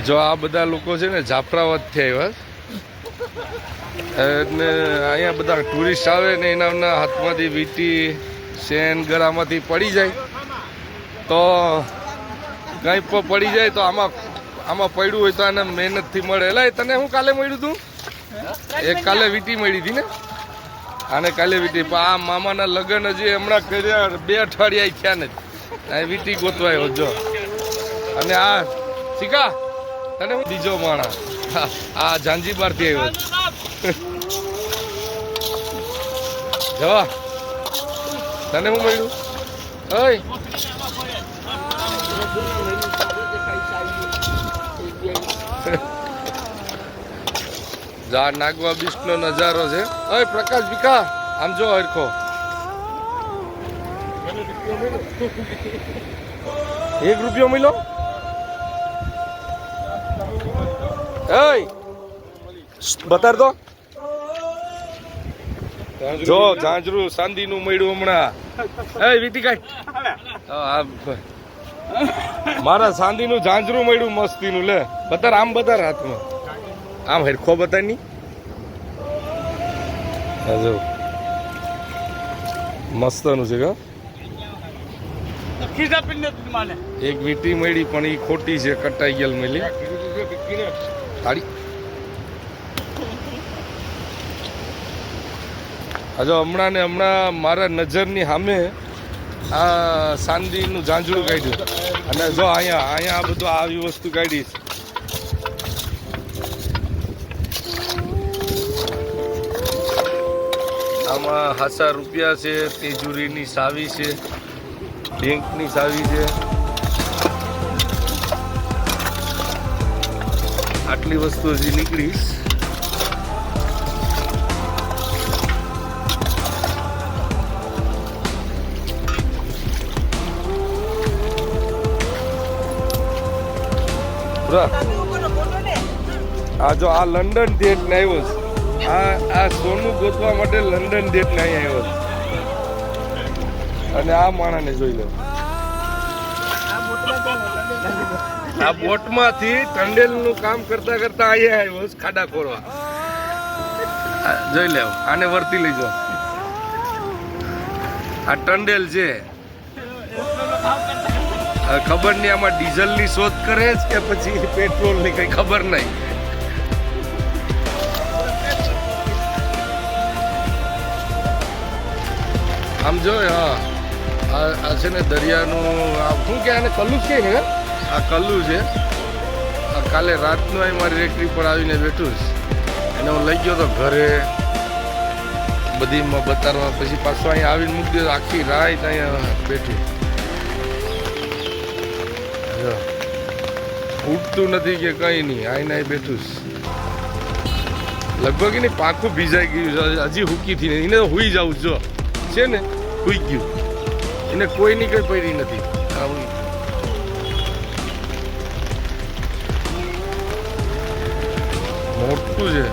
જો આ બધા લોકો છે ને જાફરાબાદથી આવ્યા અને અહીંયા બધા ટુરિસ્ટ આવે ને એના હાથમાંથી વીંટી શેન ગળામાંથી પડી જાય તો કંઈ પણ પડી જાય તો આમાં પડ્યું હોય તો આને મહેનતથી મળે. એટલે તને હું કાલે મળ્યું તું એક કાલે વીંટી મળી હતી ને આને કાલે વીંટી. પણ આ મામાના લગ્ન હજી હમણાં કર્યા 2 અઠવાડિયા થયા ને આ વીંટી ગોતવાયો જો. અને આ શીખા તને હું બીજો માણસ આ ઝાંઝીબારથી આવ્યો જવા તને હું મળ્યું ઓય જા નાગવા બીચનો નજારો છે. ઓય પ્રકાશ ભીખા આમ જો હરખો 1 રૂપિયો મળ્યો. ઓય બતાર દો જો ઝાંઝરું ચાંદીનું મળ્યું હમણાં. એ વીટી કાઢ મારા ચાંદીનું ઝાંઝરું મળ્યું મસ્તીનું. લે બતાર આમ બતાર હાથમાં આમ હેરખો બતાર ની જો મસ્તનું છે કા. એક વીટી મળી પણ એ ખોટી છે કટાઈ ગયેલ મળી તાળી. હજો હમણાં ને હમણાં મારા નજરની સામે આ ચાંદીનું ઝાંઝરું કાઢ્યું અને જો અહીંયા આ બધું આવી વસ્તુ કાઢી. આમાં હાસા રૂપિયા છે, તેજુરીની સાવી છે, બેંકની સાવી છે. આટલી વસ્તુ હજી નીકળીશ. આ જો આ લંડન ડેટ ને આવ્યો છે. આ સોનું ગોતવા માટે લંડન ડેટ ને અહીં આવ્યો છે. અને આ માણસને જોઈ લો આ બોટમાંથી ટંડેલનું કામ કરતા કરતા અહીંયા આવ્યો છે ખાડા ખોરવા. જોઈ લેવો આને વર્તી લેજો. આ ટંડેલ છે. ખબર નહીં આમાં ડીઝલની શોધ કરે છે કે પછી પેટ્રોલની કઈ ખબર નહીં. આમ જો હા આ છે ને દરિયાનું શું કે આને કલ્લું જ કે ને આ કલ્લું છે. કાલે રાતનું અહીં મારી રેકડી પર આવીને બેઠું છે એને હું લઈ ગયો તો ઘરે બધીમાં બતાડવા. પછી પાછું અહીંયા આવીને મૂકી દીધું. આખી રાત અહીંયા બેઠું ઉઠતું નથી કે કંઈ નહીં આઈને બેઠું લગભગ એની પાખું ભીજાઈ ગયું છે હજી હુકીથી નહીં. એને તો હુઈ જવું જો છે ને હુઈ ગયું એને કોઈની કંઈ પડી નથી. મોટું છે.